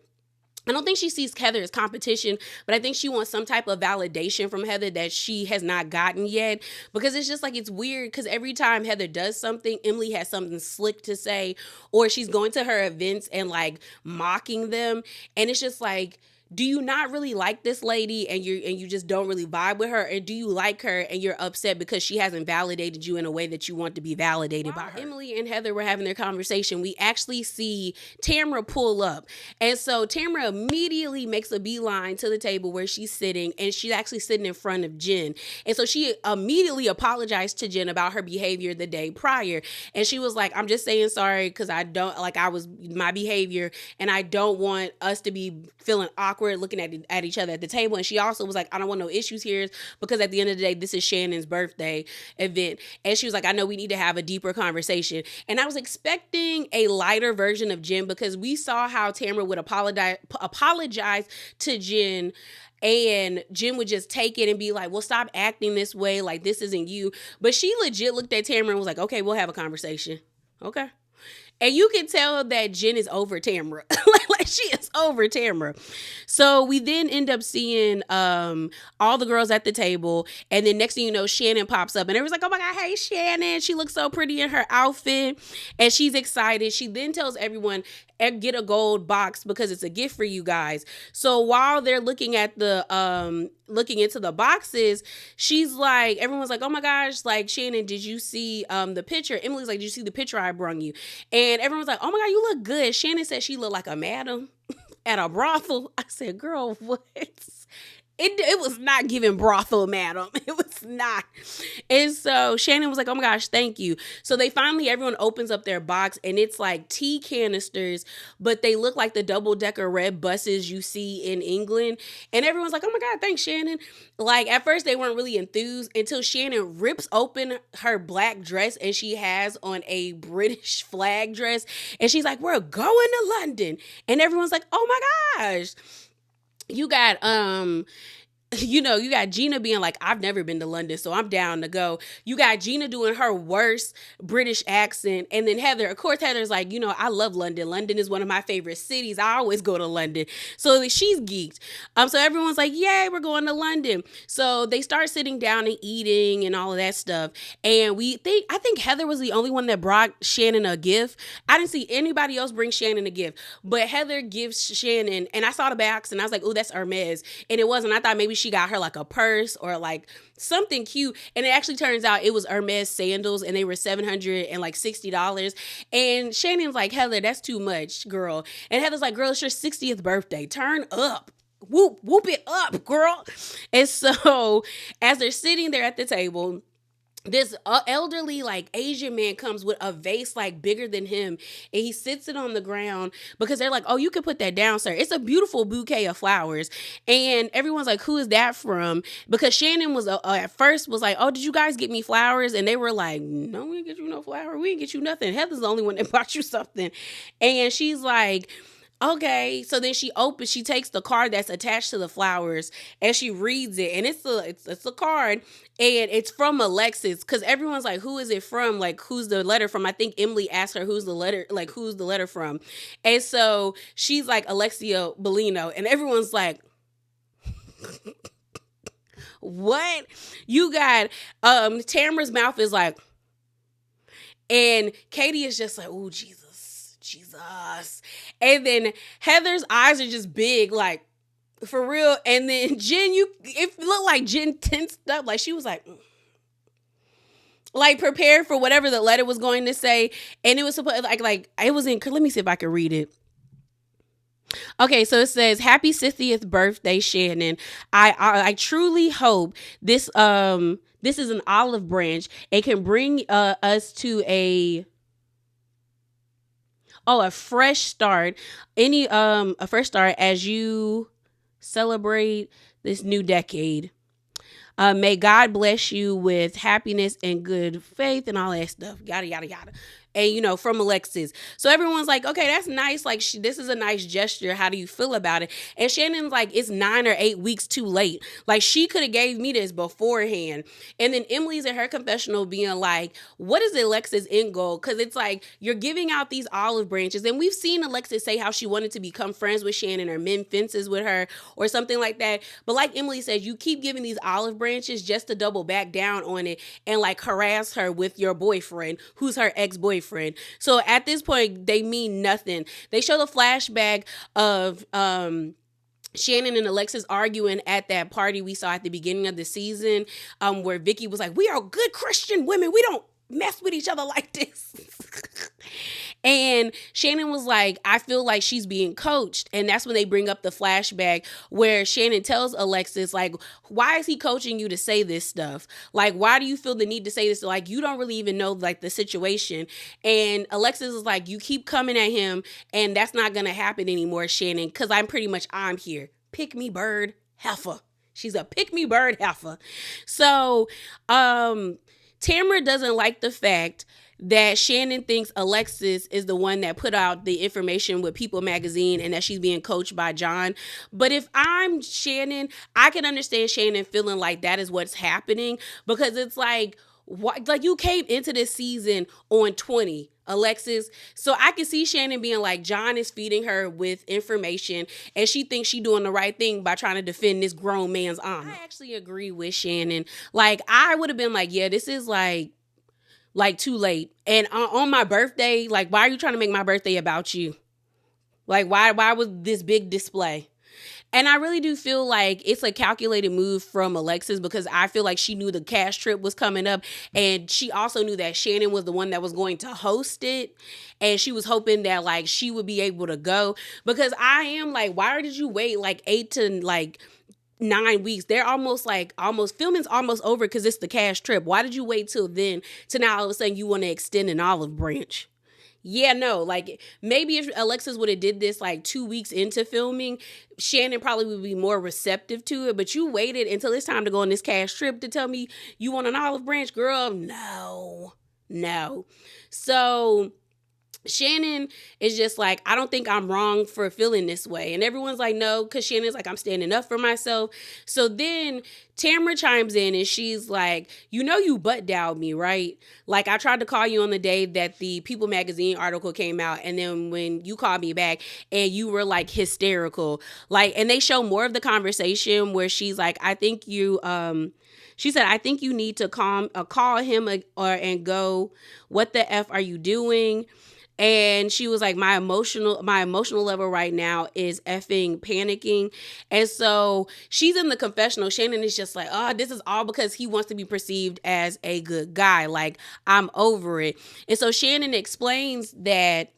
I don't think she sees Heather as competition, but I think she wants some type of validation from Heather that she has not gotten yet, because it's just like, it's weird because every time Heather does something, Emily has something slick to say, or she's going to her events and like mocking them. And it's just like, do you not really like this lady and you just don't really vibe with her? Or do you like her and you're upset because she hasn't validated you in a way that you want to be validated by her? Emily and Heather were having their conversation. We actually see Tamra pull up. And so Tamra immediately makes a beeline to the table where she's sitting, and she's actually sitting in front of Jen. And so she immediately apologized to Jen about her behavior the day prior. And she was like, I'm just saying sorry because I don't, like, I was my behavior and I don't want us to be feeling awkward looking at each other at the table. And she also was like, I don't want no issues here because at the end of the day, this is Shannon's birthday event. And she was like, I know we need to have a deeper conversation. And I was expecting a lighter version of Jen because we saw how Tamra would apologize to Jen, and Jen would just take it and be like, well, stop acting this way. Like, this isn't you. But she legit looked at Tamra and was like, okay, we'll have a conversation. Okay. And you can tell that Jen is over Tamra. like she is over Tamra. So we then end up seeing all the girls at the table. And then next thing you know, Shannon pops up. And everyone's like, oh my God, hey, Shannon. She looks so pretty in her outfit. And she's excited. She then tells everyone, get a gold box because it's a gift for you guys. So while they're looking at looking into the boxes, she's like, everyone's like, oh my gosh, like, Shannon, did you see the picture? Emily's like, did you see the picture I brung you? And everyone's like, oh my God, you look good. Shannon said she looked like a madam at a brothel. I said, girl, what? It was not giving brothel, madam. It was not. And so Shannon was like, oh my gosh, thank you. So everyone opens up their box and it's like tea canisters, but they look like the double-decker red buses you see in England. And everyone's like, oh my God, thanks, Shannon. Like, at first they weren't really enthused until Shannon rips open her black dress and she has on a British flag dress. And she's like, we're going to London. And everyone's like, oh my gosh. You got Gina being like, I've never been to London, so I'm down to go. You got Gina doing her worst British accent. And then Heather, of course, Heather's like, I love London. London is one of my favorite cities. I always go to London. So she's geeked. So everyone's like, yay, we're going to London. So they start sitting down and eating and all of that stuff. And I think Heather was the only one that brought Shannon a gift. I didn't see anybody else bring Shannon a gift. But Heather gives Shannon, and I saw the box and I was like, oh, that's Hermes. And it wasn't. I thought maybe she got her like a purse or like something cute. And it actually turns out it was Hermes sandals and they were $760. And Shannon's like, Heather, that's too much, girl. And Heather's like, girl, it's your 60th birthday. Turn up. Whoop it up, girl. And so as they're sitting there at the table, this elderly, like, Asian man comes with a vase, like, bigger than him, and he sits it on the ground because they're like, oh, you can put that down, sir. It's a beautiful bouquet of flowers. And everyone's like, who is that from? Because Shannon was at first was like, oh, did you guys get me flowers? And they were like, no, we didn't get you no flower. We didn't get you nothing. Heather's the only one that bought you something. And she's like, Okay, so then she takes the card that's attached to the flowers and she reads it, and it's a card, and it's from Alexis, because everyone's like, who is it from? Like, who's the letter from? I think Emily asked her who's the letter from, and so she's like Alexia Bellino, and everyone's like, what? You got Tamara's mouth is like, and Katie is just like, oh Jesus. And then Heather's eyes are just big, like, for real. And then Jen, it looked like Jen tensed up, like she was like prepared for whatever the letter was going to say. And it was supposed like it was in. Let me see if I can read it. Okay, so it says, "Happy 60th birthday, Shannon. I truly hope this is an olive branch and can bring us to a fresh start. A fresh start as you celebrate this new decade. May God bless you with happiness and good faith and all that stuff. Yada, yada, yada." And, from Alexis. So everyone's like, okay, that's nice. Like, this is a nice gesture. How do you feel about it? And Shannon's like, it's 9 or 8 weeks too late. Like, she could have gave me this beforehand. And then Emily's in her confessional being like, what is Alexis' end goal? Because it's like, you're giving out these olive branches. And we've seen Alexis say how she wanted to become friends with Shannon or mend fences with her or something like that. But like Emily says, you keep giving these olive branches just to double back down on it and like harass her with your boyfriend, who's her ex-boyfriend. So at this point, they mean nothing. They show the flashback of Shannon and Alexis arguing at that party we saw at the beginning of the season, where Vicky was like, "We are good Christian women. We don't mess with each other like this." And Shannon was like, I feel like she's being coached. And that's when they bring up the flashback where Shannon tells Alexis, like, why is he coaching you to say this stuff? Like, why do you feel the need to say this? Like, you don't really even know, like, the situation. And Alexis is like, you keep coming at him, and that's not going to happen anymore, Shannon, because I'm here. Pick me bird heifer. She's a pick me bird heifer. So, Tamara doesn't like the fact that Shannon thinks Alexis is the one that put out the information with People magazine and that she's being coached by John. But if I'm Shannon, I can understand Shannon feeling like that is what's happening, because it's like, what, like, you came into this season on 20, Alexis. So I can see Shannon being like, John is feeding her with information and she thinks she's doing the right thing by trying to defend this grown man's honor. I actually agree with Shannon. Like, I would have been like, yeah, this is like too late. And on my birthday, like, why are you trying to make my birthday about you? Like, why was this big display? And I really do feel like it's a calculated move from Alexis, because I feel like she knew the cash trip was coming up, and she also knew that Shannon was the one that was going to host it, and she was hoping that like she would be able to go, because I am like, why did you wait like 8 to like 9 weeks? They're almost filming's almost over because it's the cash trip. Why did you wait till then to now all of a sudden you want to extend an olive branch? Yeah, no, like, maybe if Alexis would have did this like 2 weeks into filming, Shannon probably would be more receptive to it. But you waited until it's time to go on this cash trip to tell me you want an olive branch, girl. No. So Shannon is just like, I don't think I'm wrong for feeling this way. And everyone's like, no, because Shannon's like, I'm standing up for myself. So then Tamara chimes in and she's like, you butt dialed me, right? Like, I tried to call you on the day that the People magazine article came out. And then when you called me back and you were like hysterical, like, and they show more of the conversation where she's like, she said, I think you need to call him and go, what the F are you doing? And she was like, my emotional level right now is effing panicking. And so she's in the confessional. Shannon is just like, oh, this is all because he wants to be perceived as a good guy. Like, I'm over it. And so Shannon explains that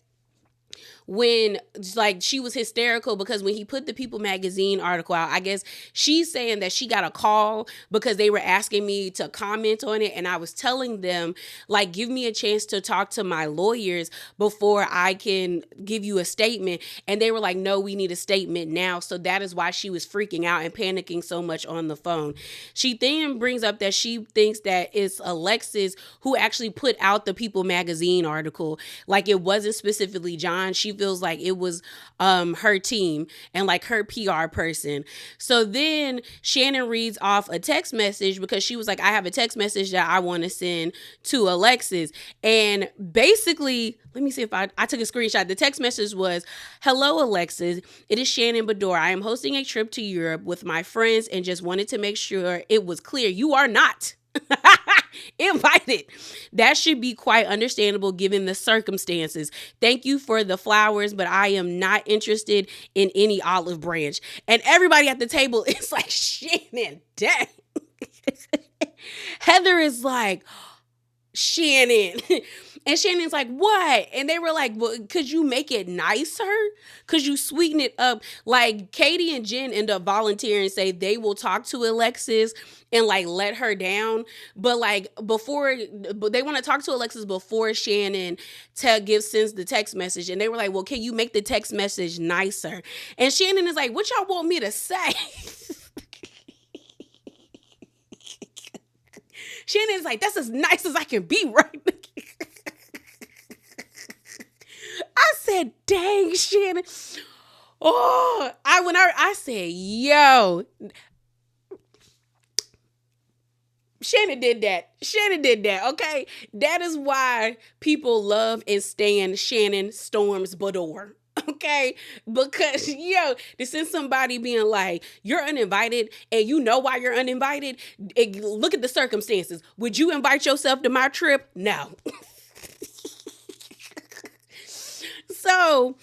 when, like, she was hysterical because when he put the People magazine article out, I guess she's saying that she got a call because they were asking me to comment on it, and I was telling them, like, give me a chance to talk to my lawyers before I can give you a statement. And they were like, no, we need a statement now. So that is why she was freaking out and panicking so much on the phone. She then brings up that she thinks that it's Alexis who actually put out the People magazine article. Like, it wasn't specifically John. She feels like it was her team and like her PR person. So then Shannon reads off a text message because she was like, I have a text message that I want to send to Alexis. And basically, let me see if I took a screenshot. The text message was, hello, Alexis. It is Shannon Bedore. I am hosting a trip to Europe with my friends and just wanted to make sure it was clear you are not invited. That should be quite understandable given the circumstances. Thank you for the flowers, but I am not interested in any olive branch. And everybody at the table is like, Shannon, dang. Heather is like, Shannon. And Shannon's like, what? And they were like, well, could you make it nicer? Could you sweeten it up? Like, Katie and Jen end up volunteering and say they will talk to Alexis and like let her down. But like but they want to talk to Alexis before Shannon sends the text message. And they were like, well, can you make the text message nicer? And Shannon is like, what y'all want me to say? Shannon's like, that's as nice as I can be, right? I said, dang, Shannon. Oh, I said, yo, Shannon did that. Shannon did that, okay? That is why people love and stand Shannon Storms Bedore. Okay, because to send somebody being like, you're uninvited and you know why you're uninvited. Look at the circumstances. Would you invite yourself to my trip? No. So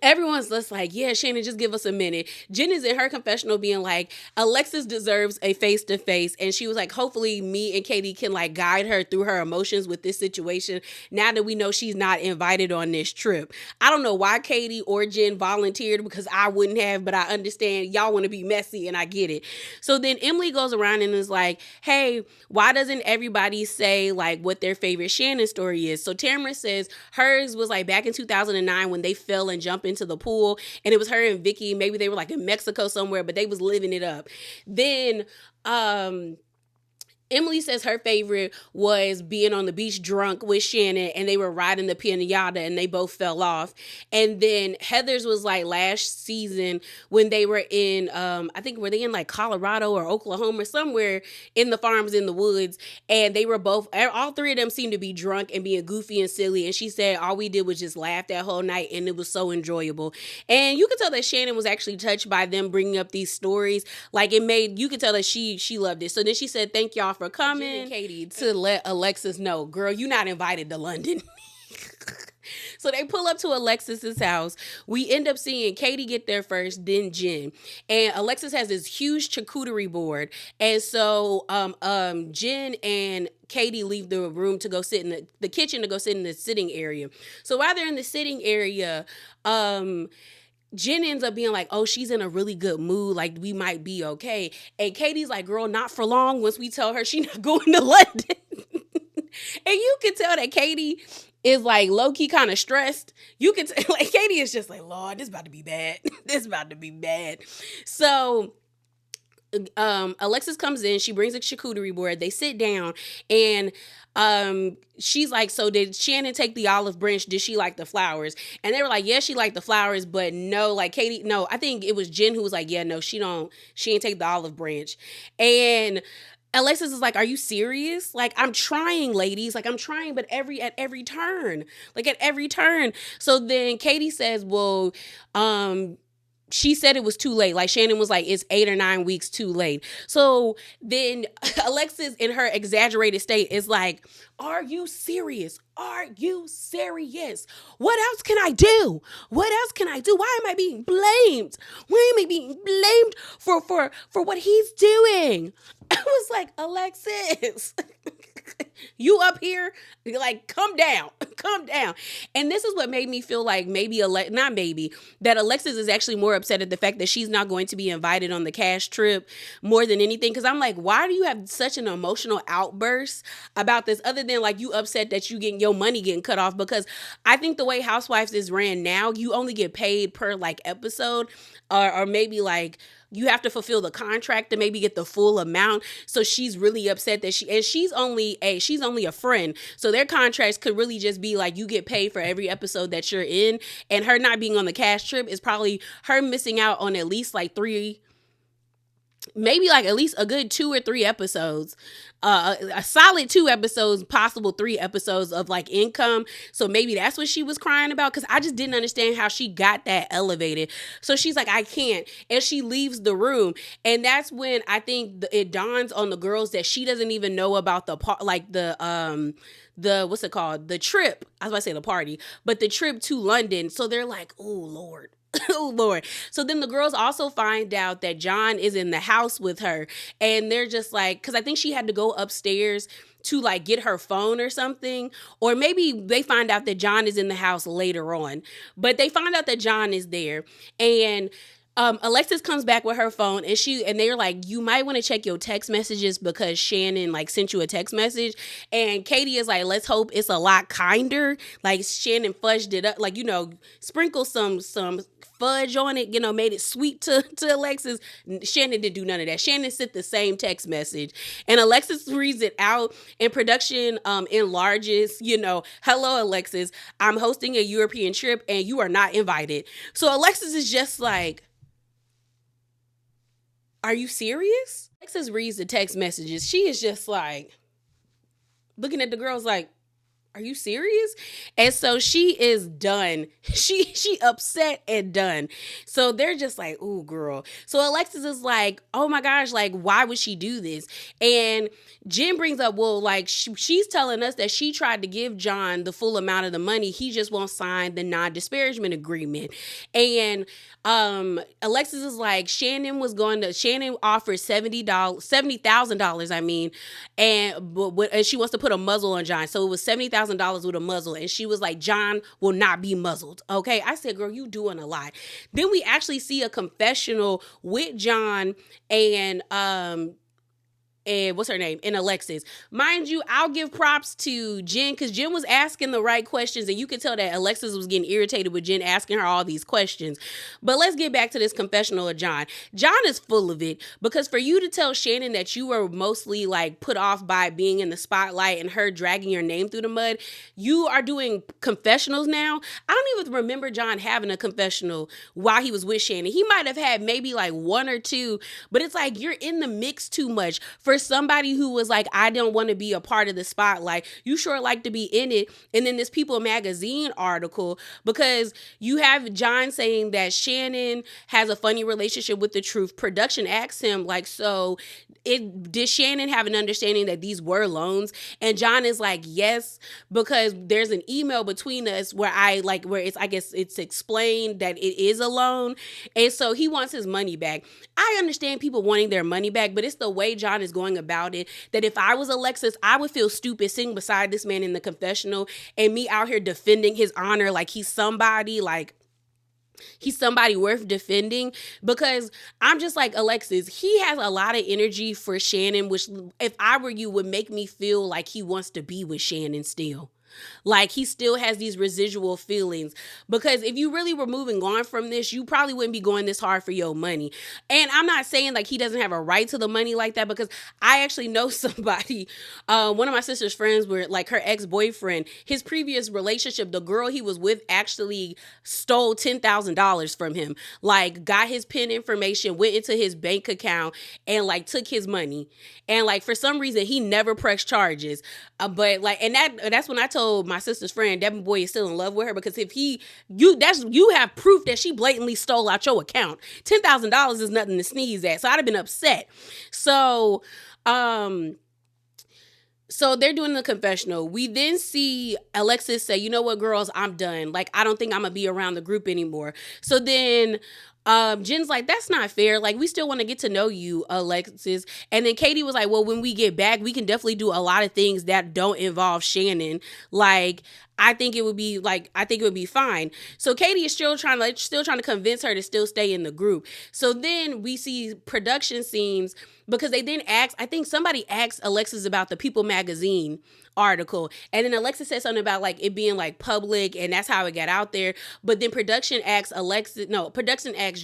everyone's just like, yeah, Shannon, just give us a minute. Jen is in her confessional being like, Alexis deserves a face-to-face. And she was like, hopefully me and Katie can like guide her through her emotions with this situation now that we know she's not invited on this trip. I don't know why Katie or Jen volunteered because I wouldn't have, but I understand y'all want to be messy and I get it. So then Emily goes around and is like, hey, why doesn't everybody say like what their favorite Shannon story is? So Tamara says hers was like back in 2009 when they fell and jumped into the pool, and it was her and Vicky. Maybe they were like in Mexico somewhere, but they was living it up. Then Emily says her favorite was being on the beach drunk with Shannon and they were riding the pinata and they both fell off. And then Heather's was like last season when they were in, I think were they in like Colorado or Oklahoma or somewhere in the farms in the woods. And they were both, all three of them seemed to be drunk and being goofy and silly. And she said all we did was just laugh that whole night and it was so enjoyable. And you could tell that Shannon was actually touched by them bringing up these stories. Like you could tell that she loved it. So then she said, thank y'all for coming, Katie, to let Alexis know, girl, you not invited to London. So they pull up to Alexis's house. We end up seeing Katie get there first, then Jen. And Alexis has this huge charcuterie board. And so Jen and Katie leave the room to go sit in the kitchen to go sit in the sitting area. So while they're in the sitting area, Jen ends up being like, oh, she's in a really good mood. Like, we might be okay. And Katie's like, girl, not for long once we tell her she's not going to London. And you can tell that Katie is like low-key kind of stressed. You can tell, like, Katie is just like, Lord, this about to be bad. This about to be bad. So Alexis comes in, she brings a charcuterie board, they sit down, and she's like, so did Shannon take the olive branch? Did she like the flowers? And they were like, yeah, she liked the flowers, but no, like Katie, no, I think it was Jen who was like, yeah, no, she ain't take the olive branch. And Alexis is like, are you serious? Like, I'm trying, ladies. Like, I'm trying, but at every turn. So then Katie says, well, she said it was too late. Like, Shannon was like, it's 8 or 9 weeks too late. So then Alexis, in her exaggerated state, is like, are you serious? Are you serious? What else can I do? What else can I do? Why am I being blamed? Why am I being blamed for what he's doing? I was like, Alexis, you up here, like, come down. And this is what made me feel like that Alexis is actually more upset at the fact that she's not going to be invited on the cash trip more than anything. Because I'm like, why do you have such an emotional outburst about this other than like you upset that you getting your money getting cut off? Because I think the way Housewives is ran now, you only get paid per like episode or maybe like you have to fulfill the contract to maybe get the full amount. So she's really upset that she's only a friend. So their contracts could really just be like, you get paid for every episode that you're in, and her not being on the cash trip is probably her missing out on at least like three, maybe like at least a good 2 or 3 episodes, a solid 2 episodes, possible 3 episodes of like income. So maybe that's what she was crying about, because I just didn't understand how she got that elevated. So she's like, I can't, and she leaves the room. And that's when I think it dawns on the girls that she doesn't even know about the part, like the what's it called, the trip. I was about to say the party, but the trip to London. So they're like, oh Lord. Oh Lord. So then the girls also find out that John is in the house with her, and they're just like, because I think she had to go upstairs to like get her phone or something, or maybe they find out that John is in the house later on, but they find out that John is there. And Alexis comes back with her phone, and they're like, you might want to check your text messages because Shannon like sent you a text message. And Katie is like, let's hope it's a lot kinder. Like Shannon fudged it up, like, sprinkle some fudge on it, made it sweet to Alexis. Shannon didn't do none of that. Shannon sent the same text message, and Alexis reads it out, and production enlarges, hello Alexis, I'm hosting a European trip and you are not invited. So Alexis is just like, are you serious? Alexis reads the text messages. She is just like looking at the girls like, are you serious? And so she is done. She upset and done. So they're just like, ooh, girl. So Alexis is like, oh my gosh, like, why would she do this? And Jen brings up, well, like, she's telling us that she tried to give John the full amount of the money. He just won't sign the non-disparagement agreement. And Alexis is like, Shannon offered $70,000, I mean, and she wants to put a muzzle on John. So it was $70,000 with a muzzle. And she was like, John will not be muzzled. Okay. I said, girl, you doing a lot. Then we actually see a confessional with John and what's her name? And Alexis. Mind you, I'll give props to Jen, because Jen was asking the right questions, and you could tell that Alexis was getting irritated with Jen asking her all these questions. But let's get back to this confessional of John. John is full of it, because for you to tell Shannon that you were mostly like put off by being in the spotlight and her dragging your name through the mud, you are doing confessionals now. I don't even remember John having a confessional while he was with Shannon. He might have had maybe like 1 or 2, but it's like you're in the mix too much. For somebody who was like, I don't want to be a part of the spotlight, you sure like to be in it. And then this People magazine article, because you have John saying that Shannon has a funny relationship with the truth. Production asks him like, so did Shannon have an understanding that these were loans? And John is like, yes, because there's an email between us where I guess it's explained that it is a loan. And so he wants his money back. I understand people wanting their money back, but it's the way John is going about it, that if I was Alexis, I would feel stupid sitting beside this man in the confessional and me out here defending his honor like he's somebody worth defending. Because I'm just like, Alexis, he has a lot of energy for Shannon, which if I were you would make me feel like he wants to be with Shannon still. Like he still has these residual feelings, because if you really were moving on from this, you probably wouldn't be going this hard for your money. And I'm not saying like he doesn't have a right to the money like that, because I actually know somebody, one of my sister's friends, were like her ex-boyfriend, his previous relationship, the girl he was with actually stole $10,000 from him, like got his PIN information, went into his bank account and like took his money. And like for some reason he never pressed charges. But like, and that's when I told my sister's friend that boy is still in love with her, because if you have proof that she blatantly stole out your account. $10,000 is nothing to sneeze at. So I'd have been upset. So they're doing the confessional. We then see Alexis say, you know what, girls, I'm done. Like, I don't think I'm going to be around the group anymore. So then Jen's like, that's not fair. Like, we still want to get to know you, Alexis. And then Katie was like, well, when we get back, we can definitely do a lot of things that don't involve Shannon. Like, I think it would be fine. So Katie is still trying to convince her to still stay in the group. So then we see production scenes because they then ask, I think somebody asked Alexis about the People magazine article, and then Alexis said something about like it being like public and that's how it got out there. But then production asks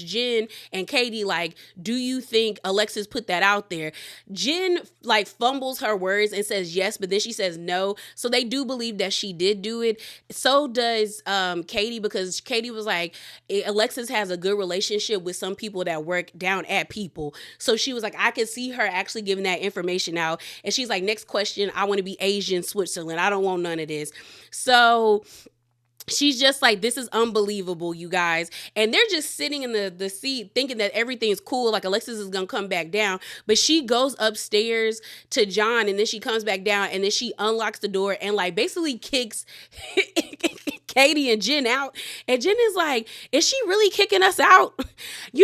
Jen and Katie, like, do you think Alexis put that out there? Jen like fumbles her words and says yes, but then she says no. So they do believe that she did do it. So does Katie, because Katie was like, Alexis has a good relationship with some people that work down at People. So she was like, I could see her actually giving that information out. And she's like, next question, I want to be Asian Switzerland. I don't want none of this. So she's just like, this is unbelievable, you guys. And they're just sitting in the seat thinking that everything is cool, like Alexis is gonna come back down. But she goes upstairs to John, and then she comes back down, and then she unlocks the door and like basically kicks Katie and Jen out. And Jen is like, is she really kicking us out?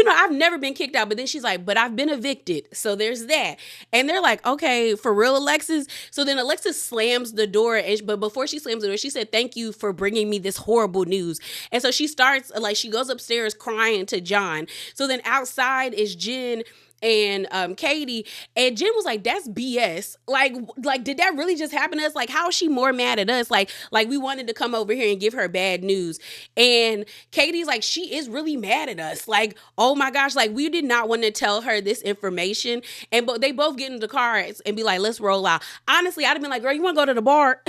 I've never been kicked out. But then she's like, but I've been evicted. So there's that. And they're like, okay, for real, Alexis? So then Alexis slams the door. But before she slams the door, she said, thank you for bringing me this horrible news. And so she starts, like, she goes upstairs crying to John. So then outside is Jen and Katie, and Jen was like, that's BS. Like did that really just happen to us? Like, how is she more mad at us? Like we wanted to come over here and give her bad news. And Katie's like, she is really mad at us. Like, oh my gosh, like we did not want to tell her this information. And but they both get in the car and be like, let's roll out. Honestly, I'd have been like, girl, you want to go to the bar?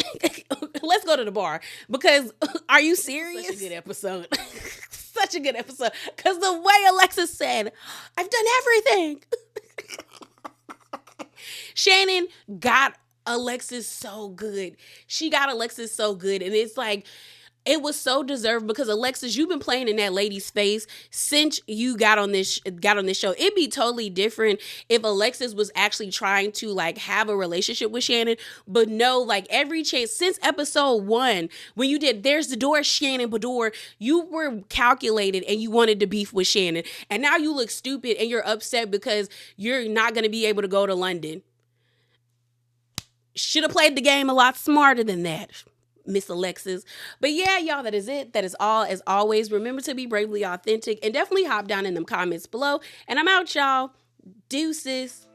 Let's go to the bar. Because are you serious? Such a good episode. Such a good episode. Because the way Alexis said, I've done everything. Shannon got Alexis so good. She got Alexis so good. And it's like, it was so deserved because Alexis, you've been playing in that lady's face since you got on this show. It'd be totally different if Alexis was actually trying to like have a relationship with Shannon, but no, like every chance since episode 1, when you did There's the Door, Shannon Bador, you were calculated and you wanted to beef with Shannon, and now you look stupid and you're upset because you're not going to be able to go to London. Should have played the game a lot smarter than that, Miss Alexis. But yeah, y'all, that is it. That is all. As always, remember to be bravely authentic and definitely hop down in them comments below. And I'm out, y'all. Deuces.